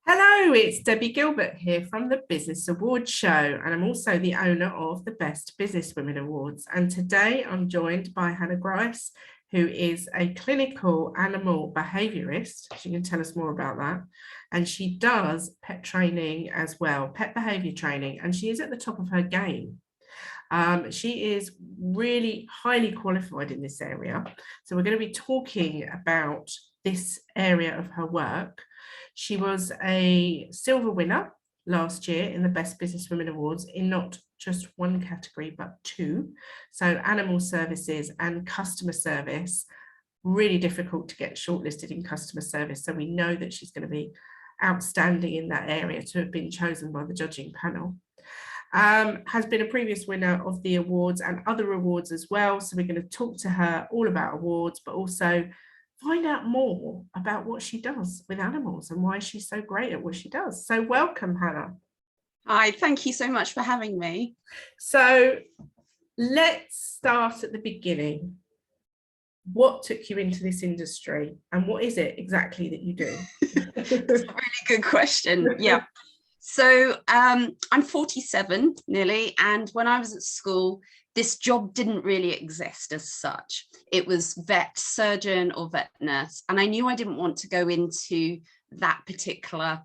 Hello, it's Debbie Gilbert here from the Business Awards Show, and I'm also the owner of the Best Business Women Awards. And today I'm joined by Hanne Grice, who is a clinical animal behaviourist. She can tell us more about that. And she does pet training as well, pet behaviour training, and she is at the top of her game. She is really highly qualified in this area. So we're going to be talking about this area of her work. She was a silver winner last year in the Best Business Women Awards in not just one category, but two. So animal services and customer service, really difficult to get shortlisted in customer service. So we know that she's going to be outstanding in that area to have been chosen by the judging panel. Has been a previous winner of the awards and other awards as well. So we're going to talk to her all about awards, but also find out more about what she does with animals and why she's so great at what she does. So welcome, Hanne. Hi, thank you so much for having me. So let's start at the beginning. What took you into this industry and what is it exactly that you do? That's a really good question. Yeah. So I'm 47 nearly, and when I was at school, this job didn't really exist as such. It was vet surgeon or vet nurse, and I knew I didn't want to go into that particular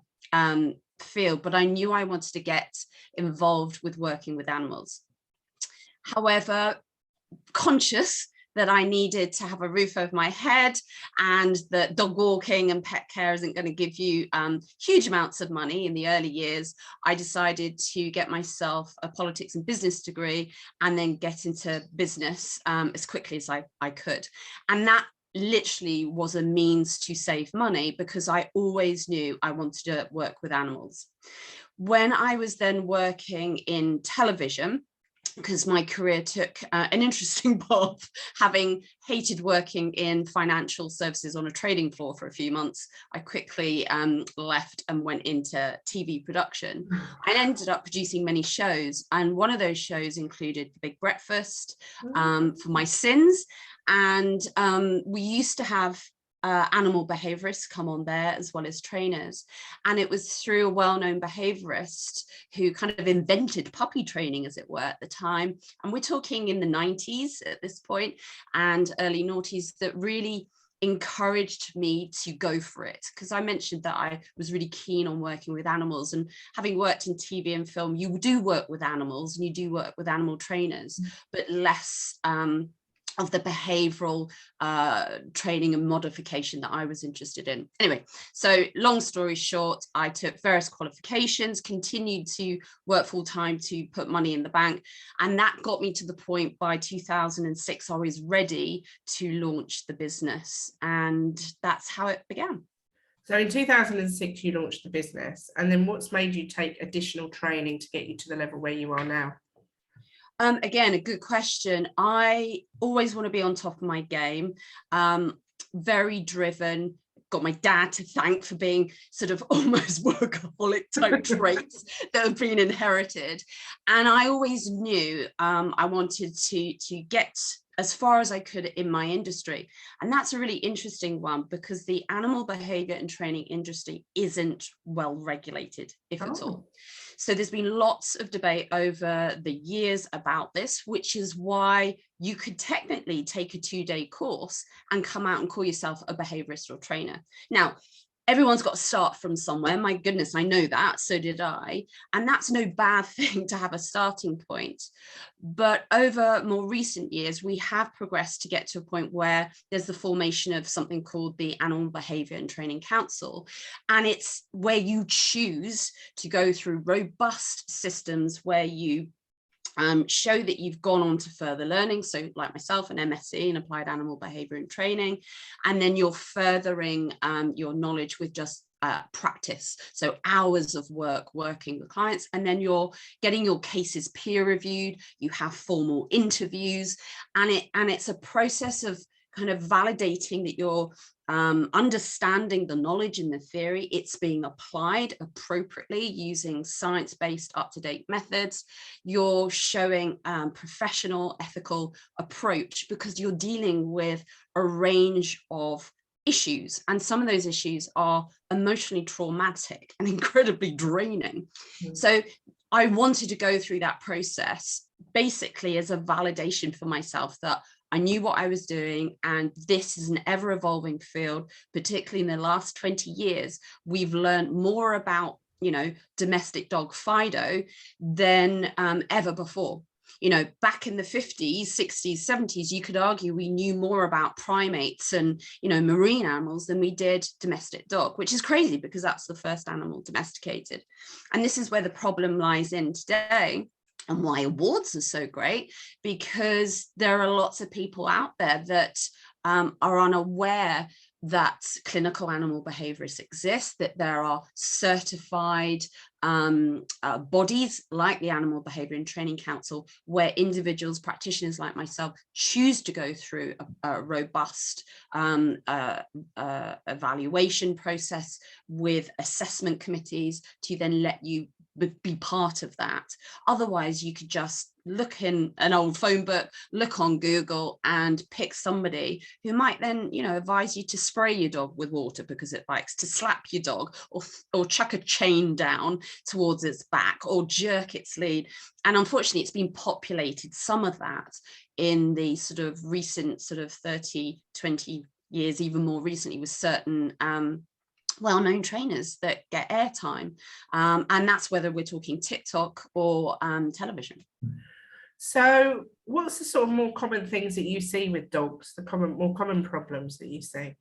field, but I knew I wanted to get involved with working with animals. However, conscious that I needed to have a roof over my head and that dog walking and pet care isn't going to give you huge amounts of money in the early years, I decided to get myself a politics and business degree and then get into business as quickly as I could. And that literally was a means to save money because I always knew I wanted to work with animals. When I was then working in television, because my career took an interesting path, having hated working in financial services on a trading floor for a few months, I quickly left and went into TV production. I ended up producing many shows, and one of those shows included The Big Breakfast for my sins, and we used to have animal behaviourists come on there as well as trainers, and it was through a well-known behaviourist who kind of invented puppy training, as it were, at the time, and we're talking in the 90s at this point and early noughties, that really encouraged me to go for it, because I mentioned that I was really keen on working with animals, and having worked in TV and film, you do work with animals and you do work with animal trainers, but less of the behavioral training and modification that I was interested in. Anyway, so long story short, I took various qualifications, continued to work full time to put money in the bank, and that got me to the point by 2006 I was ready to launch the business, and that's how it began. So in 2006 you launched the business, and then what's made you take additional training to get you to the level where you are now? Again, a good question. I always want to be on top of my game, very driven. Got my dad to thank for being sort of almost workaholic type traits that have been inherited. And I always knew I wanted to get as far as I could in my industry. And that's a really interesting one, because the animal behavior and training industry isn't well regulated, if at all. So there's been lots of debate over the years about this, which is why you could technically take a 2-day course and come out and call yourself a behaviorist or trainer. Now, everyone's got to start from somewhere. My goodness, I know that. So did I. And that's no bad thing to have a starting point. But over more recent years, we have progressed to get to a point where there's the formation of something called the Animal Behaviour and Training Council. And it's where you choose to go through robust systems where you show that you've gone on to further learning, so like myself, an MSc in Applied Animal Behaviour and Training, and then you're furthering your knowledge with just practice, so hours of work working with clients, and then you're getting your cases peer reviewed, you have formal interviews, and it's a process of kind of validating that you're understanding the knowledge and the theory, it's being applied appropriately using science-based up-to-date methods. You're showing professional, ethical approach, because you're dealing with a range of issues, and some of those issues are emotionally traumatic and incredibly draining. So I wanted to go through that process basically as a validation for myself that I knew what I was doing, and this is an ever-evolving field. Particularly in the last 20 years, we've learned more about, you know, domestic dog Fido than ever before. You know, back in the 50s, 60s, 70s, you could argue we knew more about primates and, you know, marine animals than we did domestic dog, which is crazy because that's the first animal domesticated. And this is where the problem lies in today, and why awards are so great, because there are lots of people out there that are unaware that clinical animal behaviourists exist, that there are certified bodies like the Animal Behaviour and Training Council, where individuals, practitioners like myself, choose to go through a robust evaluation process with assessment committees to then let you be part of that. Otherwise, you could just look in an old phone book, look on Google, and pick somebody who might then, you know, advise you to spray your dog with water because it likes, to slap your dog, or chuck a chain down towards its back, or jerk its lead. And unfortunately, it's been populated, some of that, in the sort of recent sort of 30, 20 years, even more recently, with certain well-known trainers that get airtime, and that's whether we're talking TikTok or television. So what's the sort of more common things that you see with dogs, the more common problems that you see?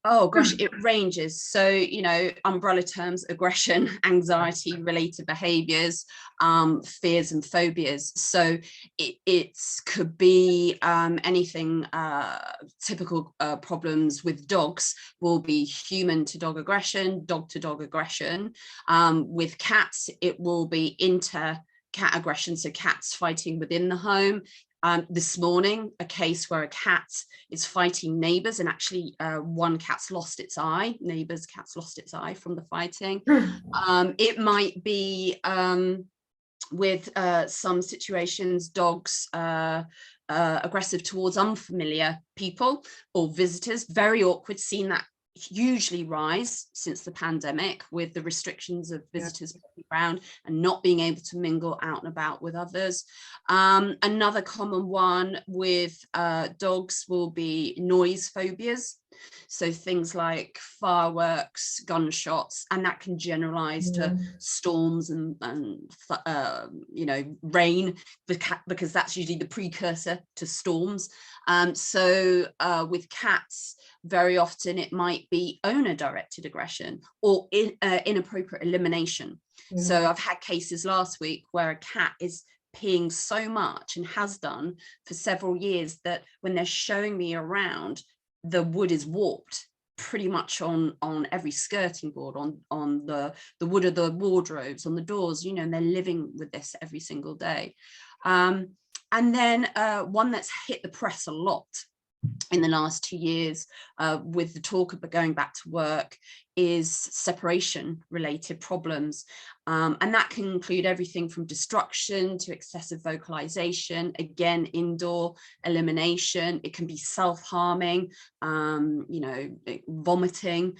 Oh gosh, it ranges. So, you know, umbrella terms: aggression, anxiety related behaviors, fears and phobias. So it could be anything. Typical problems with dogs will be human to dog aggression, dog to dog aggression. With cats, it will be inter-cat aggression, so cats fighting within the home. This morning, a case where a cat is fighting neighbours, and actually one cat's lost its eye. Neighbour's cat's lost its eye from the fighting. It might be with some situations, dogs aggressive towards unfamiliar people or visitors. Very awkward, seen that hugely rise since the pandemic, with the restrictions of visitors around and not being able to mingle out and about with others. Another common one with dogs will be noise phobias. So things like fireworks, gunshots, and that can generalize to storms and you know, rain, because that's usually the precursor to storms. So with cats, very often it might be owner-directed aggression or inappropriate elimination. So I've had cases last week where a cat is peeing so much, and has done for several years, that when they're showing me around, the wood is warped pretty much on every skirting board, on the wood of the wardrobes, on the doors, you know, and they're living with this every single day. And then one that's hit the press a lot in the last 2 years, with the talk of going back to work, is separation related problems. And that can include everything from destruction to excessive vocalization, again, indoor elimination. It can be self-harming, you know, vomiting,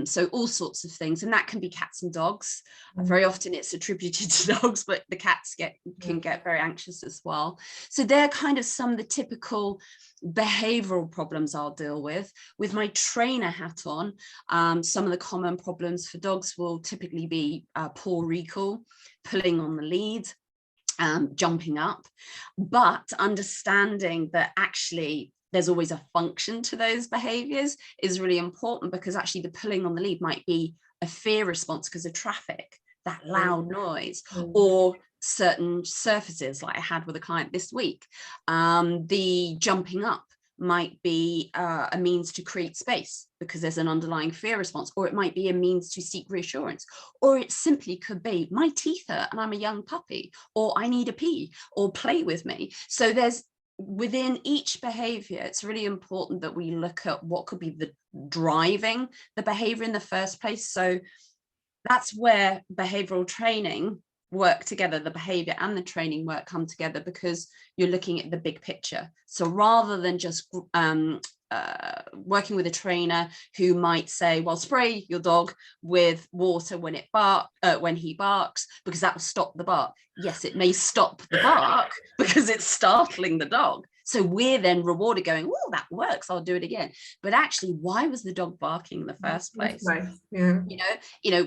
so all sorts of things. And that can be cats and dogs. Very often it's attributed to dogs, but the cats can get very anxious as well. So they're kind of some of the typical behavioral problems I'll deal with. With my trainer hat on, some of the common problems for dogs will typically be poor recall, pulling on the lead, jumping up, but understanding that actually there's always a function to those behaviors is really important, because actually the pulling on the lead might be a fear response because of traffic, that loud noise, or certain surfaces, like I had with a client this week. The jumping up might be a means to create space because there's an underlying fear response, or it might be a means to seek reassurance, or it simply could be my teeth hurt and I'm a young puppy, or I need a pee, or play with me. So there's, within each behavior, it's really important that we look at what could be the driving the behavior in the first place. So that's where behavioral training work together, the behavior and the training work come together, because you're looking at the big picture. So rather than just working with a trainer who might say, well, spray your dog with water when he barks, because that will stop the bark. Yes, it may stop the bark because it's startling the dog. So we're then rewarded going, oh, that works, I'll do it again. But actually, why was the dog barking in the first place? Yeah.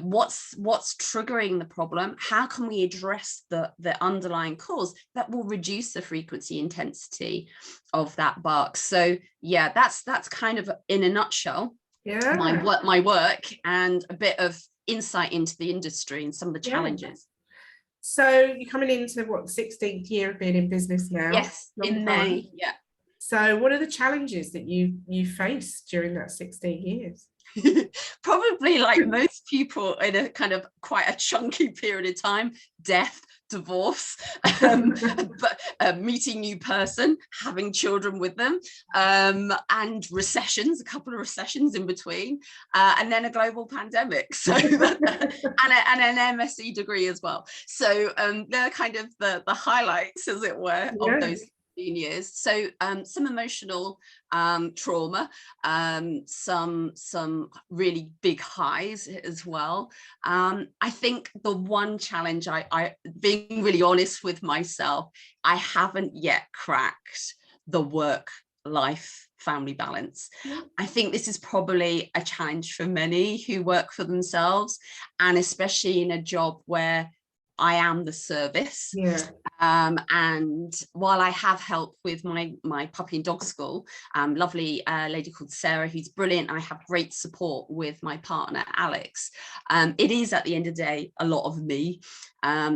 What's triggering the problem? How can we address the underlying cause that will reduce the frequency, intensity of that bark? So yeah, that's kind of, in a nutshell, my work and a bit of insight into the industry and some of the challenges. So you're coming into what, 16th year of being in business now? Yes, in May. Yeah. So what are the challenges that you faced during that 16 years? Probably, like most people, in a kind of quite a chunky period of time: death, divorce, but meeting new person, having children with them, and recessions, a couple of recessions in between, and then a global pandemic. So and an MSc degree as well. So they're kind of the highlights, as it were, of those years. So some emotional trauma, some really big highs as well. I think the one challenge, I being really honest with myself, I haven't yet cracked the work-life family balance. I think this is probably a challenge for many who work for themselves, and especially in a job where I am the service. And while I have help with my puppy and dog school, lovely lady called Sarah, who's brilliant, I have great support with my partner Alex. It is, at the end of the day, a lot of me.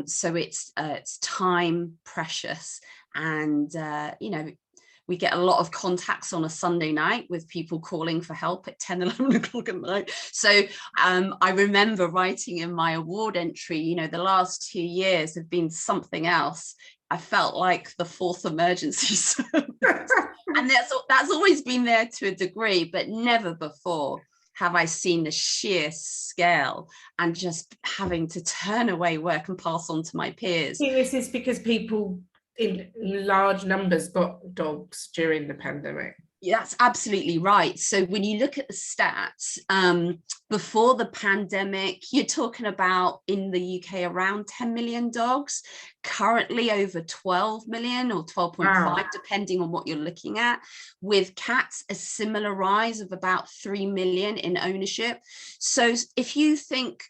So it's time precious, and we get a lot of contacts on a Sunday night with people calling for help at 10, 11 o'clock at night. So I remember writing in my award entry, the last 2 years have been something else. I felt like the fourth emergency service. And that's always been there to a degree, but never before have I seen the sheer scale and just having to turn away work and pass on to my peers. I think this is because people in large numbers got dogs during the pandemic. Yeah, that's absolutely right. So when you look at the stats, before the pandemic, you're talking about, in the UK, around 10 million dogs, currently over 12 million or 12.5, depending on what you're looking at. With cats, a similar rise of about 3 million in ownership. So if you think,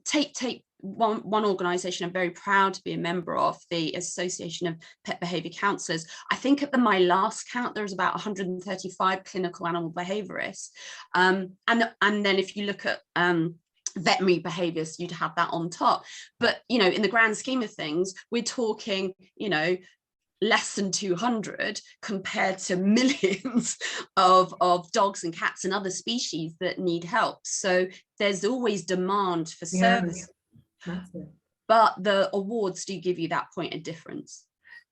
take one organization I'm very proud to be a member of, the Association of Pet Behaviour Counsellors. I think at my last count, there's about 135 clinical animal behaviourists. And then if you look at veterinary behaviourists, you'd have that on top. But, in the grand scheme of things, we're talking, less than 200 compared to millions of dogs and cats and other species that need help. So there's always demand for service. But the awards do give you that point of difference.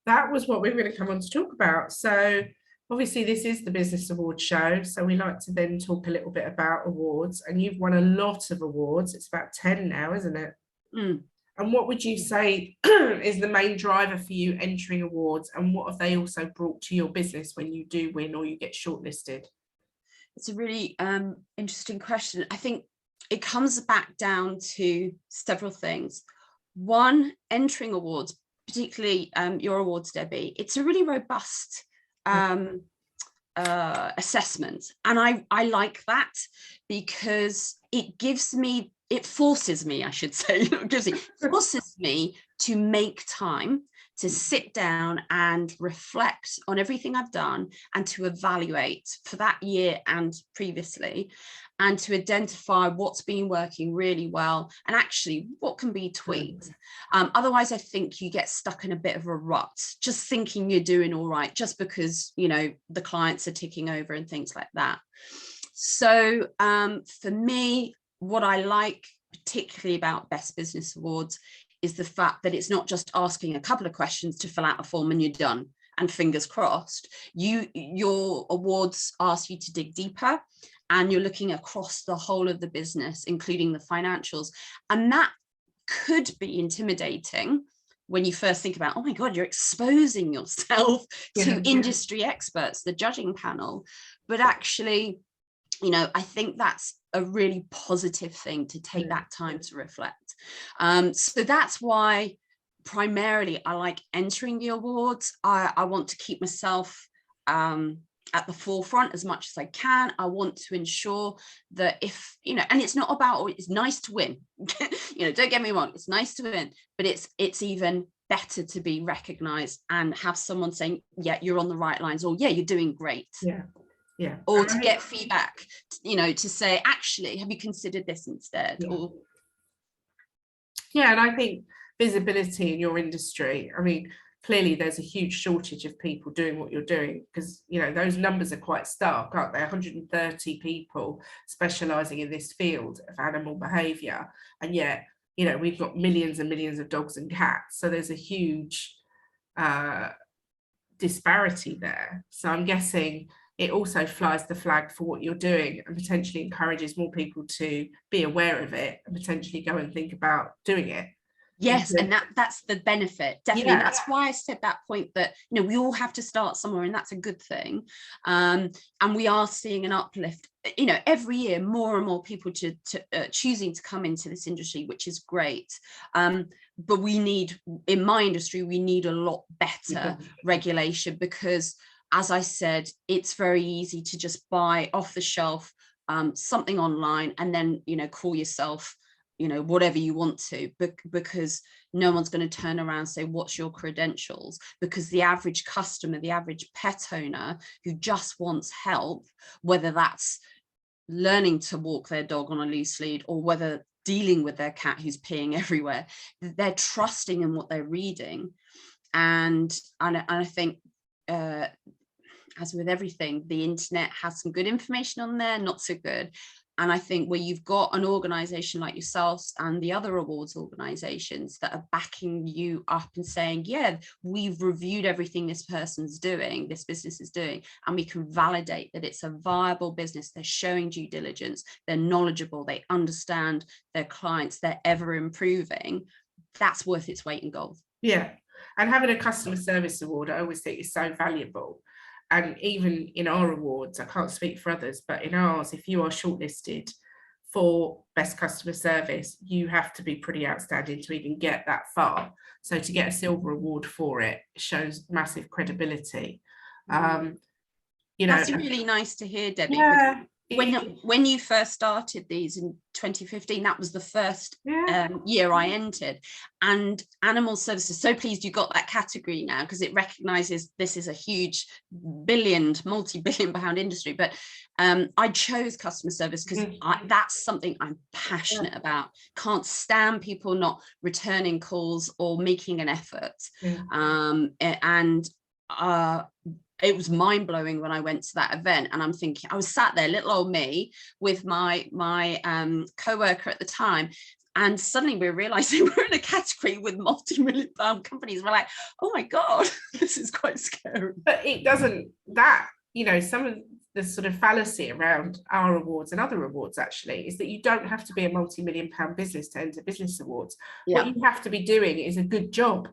That was what we were going to come on to talk about. So obviously this is the Business Awards show, so we like to then talk a little bit about awards, and you've won a lot of awards. It's about 10 now, isn't it? And what would you say is the main driver for you entering awards, and what have they also brought to your business when you do win or you get shortlisted? It's a really interesting question. I think it comes back down to several things. One, entering awards, particularly your awards, Debbie, it's a really robust assessment. And I like that, because it forces me to make time to sit down and reflect on everything I've done, and to evaluate for that year and previously, and to identify what's been working really well and actually what can be tweaked. Otherwise, I think you get stuck in a bit of a rut, just thinking you're doing all right, just because, the clients are ticking over and things like that. So for me, what I like particularly about Best Business Awards is the fact that it's not just asking a couple of questions to fill out a form and you're done, and fingers crossed. Your awards ask you to dig deeper, and you're looking across the whole of the business, including the financials. And that could be intimidating when you first think about, oh my God, you're exposing yourself to industry experts, the judging panel. but actually, you know, I think that's a really positive thing to take that time to reflect. So that's why primarily I like entering the awards. I want to keep myself at the forefront as much as I can. I want to ensure that if, you know, and it's not about, oh, it's nice to win, you know, don't get me wrong, it's nice to win, but it's even better to be recognized and have someone saying, yeah, you're on the right lines, or yeah, you're doing great. Yeah. Or to get feedback, you know, to say, actually, have you considered this instead? Or and I think visibility in your industry, I mean, clearly there's a huge shortage of people doing what you're doing, because, you know, those numbers are quite stark, aren't they? 130 people specializing in this field of animal behavior, and yet, you know, we've got millions and millions of dogs and cats, so there's a huge disparity there. So I'm guessing it also flies the flag for what you're doing and potentially encourages more people to be aware of it and potentially go and think about doing it. yes, and that's the benefit, definitely. Yeah. That's why I said that point, that, you know, we all have to start somewhere, and that's a good thing. And we are seeing an uplift, you know, every year, more and more people choosing to come into this industry, which is great. But we need, in my industry, we need a lot better regulation, because, as I said, it's very easy to just buy off the shelf something online and then, you know, call yourself, you know, whatever you want to, because no one's going to turn around and say, what's your credentials? Because the average customer, the average pet owner who just wants help, whether that's learning to walk their dog on a loose lead, or whether dealing with their cat who's peeing everywhere, they're trusting in what they're reading. And I think, as with everything, the internet has some good information on there, not so good. And I think where you've got an organization like yourselves and the other awards organizations that are backing you up and saying, yeah, we've reviewed everything this person's doing, this business is doing, and we can validate that it's a viable business, they're showing due diligence, they're knowledgeable, they understand their clients, they're ever improving, that's worth its weight in gold. Yeah. And having a customer service award, I always think is so valuable. And even in our awards, I can't speak for others, but in ours, if you are shortlisted for best customer service, you have to be pretty outstanding to even get that far. So to get a silver award for it shows massive credibility. You know, that's really nice to hear, Debbie. Yeah. When you first started these in 2015, that was the first year I entered, and animal services, so pleased you got that category now, because it recognizes this is a huge multi-billion pound industry. But I chose customer service because that's something I'm passionate about. Can't stand people not returning calls or making an effort. It was mind-blowing when I went to that event, and I'm thinking, I was sat there, little old me, with my co-worker at the time, and suddenly we're realizing we're in a category with multi-million pound companies. We're like, oh my God, this is quite scary. But it doesn't, that, you know, some of the sort of fallacy around our awards and other awards actually is that you don't have to be a multi-million pound business to enter business awards. What you have to be doing is a good job.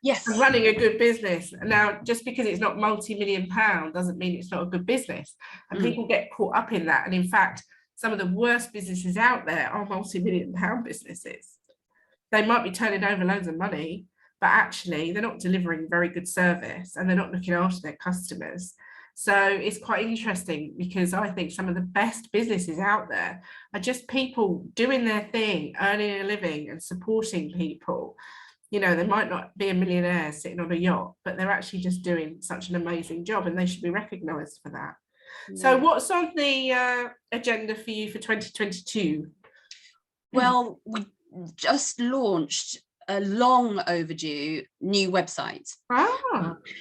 Yes. And running a good business. Now, just because it's not multi-million pound doesn't mean it's not a good business. And people get caught up in that. And in fact, some of the worst businesses out there are multi-million pound businesses. They might be turning over loads of money, but actually they're not delivering very good service and they're not looking after their customers. So it's quite interesting, because I think some of the best businesses out there are just people doing their thing, earning a living and supporting people. You know, they might not be a millionaire sitting on a yacht, but they're actually just doing such an amazing job, and they should be recognised for that. So what's on the agenda for you for 2022? Well, we just launched a long overdue new website,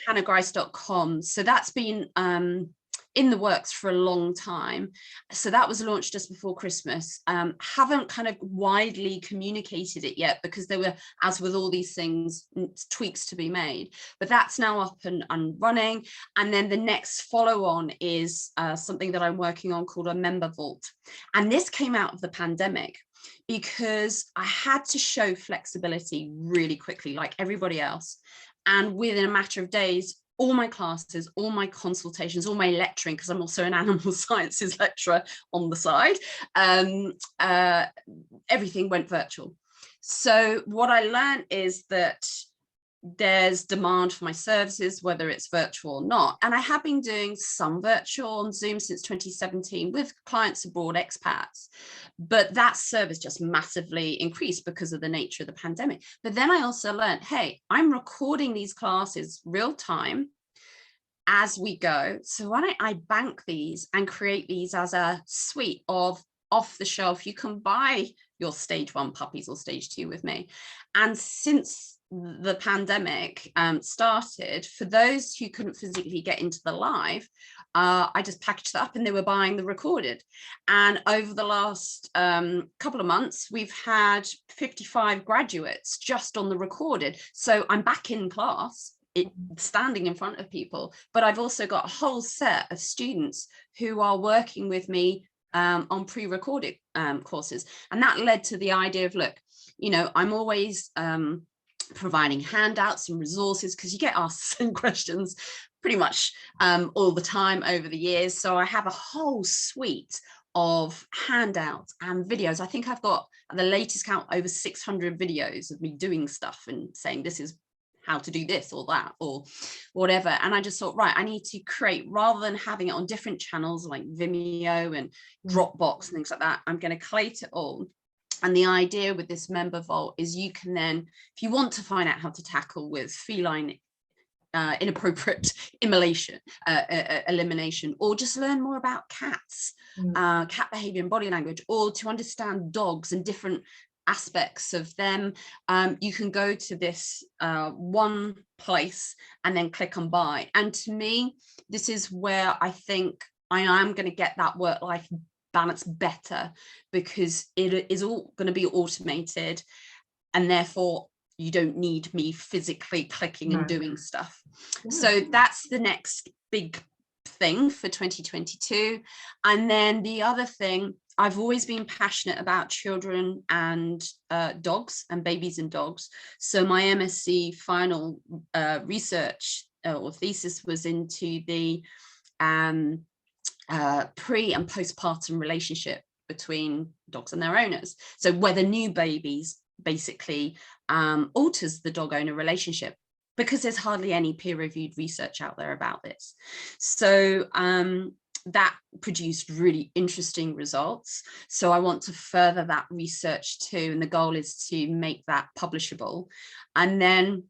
hannegrice.com. So that's been in the works for a long time. So that was launched just before Christmas. Haven't kind of widely communicated it yet, because there were, as with all these things, tweaks to be made, but that's now up and running. And then the next follow on is something that I'm working on called a member vault. And this came out of the pandemic, because I had to show flexibility really quickly, like everybody else. And within a matter of days, all my classes, all my consultations, all my lecturing, because I'm also an animal sciences lecturer on the side, everything went virtual. So what I learned is that there's demand for my services, whether it's virtual or not. And I have been doing some virtual on Zoom since 2017 with clients abroad, expats, but that service just massively increased because of the nature of the pandemic. But then I also learned, hey, I'm recording these classes real time as we go. So why don't I bank these and create these as a suite of off the shelf, you can buy your stage 1 puppies or stage 2 with me. And since the pandemic started, for those who couldn't physically get into the live, I just packaged that up and they were buying the recorded. And over the last couple of months, we've had 55 graduates just on the recorded. So I'm back in class, standing in front of people, but I've also got a whole set of students who are working with me on pre-recorded courses. And that led to the idea of, look, you know, I'm always providing handouts and resources, because you get asked the same questions pretty much all the time over the years. So I have a whole suite of handouts and videos. I think I've got, at the latest count, over 600 videos of me doing stuff and saying this is how to do this or that or whatever. And I just thought, right, I need to create, rather than having it on different channels like Vimeo and Dropbox and things like that, I'm going to collate it all. And the idea with this member vault is you can then, if you want to find out how to tackle with feline inappropriate elimination, or just learn more about cats, cat behavior and body language, or to understand dogs and different aspects of them, you can go to this one place and then click on buy. And to me, this is where I think I am going to get that work-life balance better, because it is all going to be automated, and therefore you don't need me physically clicking and doing stuff. So that's the next big thing for 2022. And then the other thing, I've always been passionate about children and dogs, and babies and dogs. So my MSc final research or thesis was into the pre and postpartum relationship between dogs and their owners. So whether new babies basically alters the dog owner relationship, because there's hardly any peer-reviewed research out there about this. So that produced really interesting results. So I want to further that research too, and the goal is to make that publishable. And then,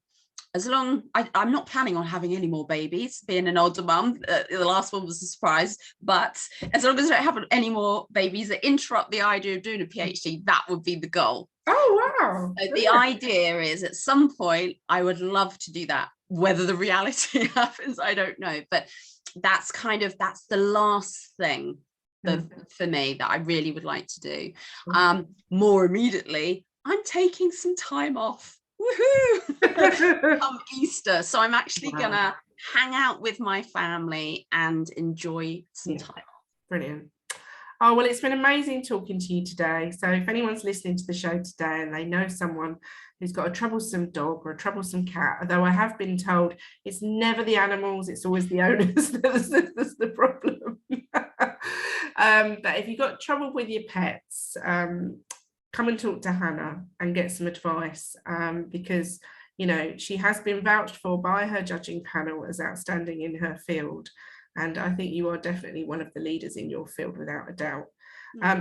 as long, I'm not planning on having any more babies, being an older mum. The last one was a surprise, but as long as I don't have any more babies that interrupt the idea of doing a PhD, that would be the goal. Oh, wow. So the idea is, at some point, I would love to do that. Whether the reality happens, I don't know. But that's the last thing for me that I really would like to do. More immediately, I'm taking some time off. Woohoo! Come Easter. So I'm actually gonna hang out with my family and enjoy some time off. Brilliant. Oh, well, it's been amazing talking to you today. So if anyone's listening to the show today and they know someone who's got a troublesome dog or a troublesome cat, although I have been told it's never the animals, it's always the owners that's the problem. But if you've got trouble with your pets, come and talk to Hannah and get some advice, because, you know, she has been vouched for by her judging panel as outstanding in her field. And I think you are definitely one of the leaders in your field, without a doubt.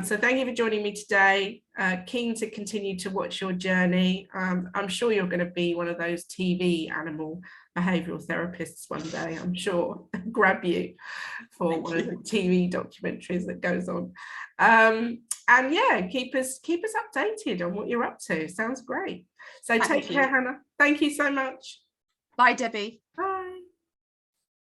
So thank you for joining me today. Keen to continue to watch your journey. I'm sure you're going to be one of those TV animal behavioural therapists one day, I'm sure. Grab you for one of the TV documentaries that goes on. And yeah, keep us updated on what you're up to. Sounds great. So take care, Hannah. Thank you so much. Bye, Debbie. Bye.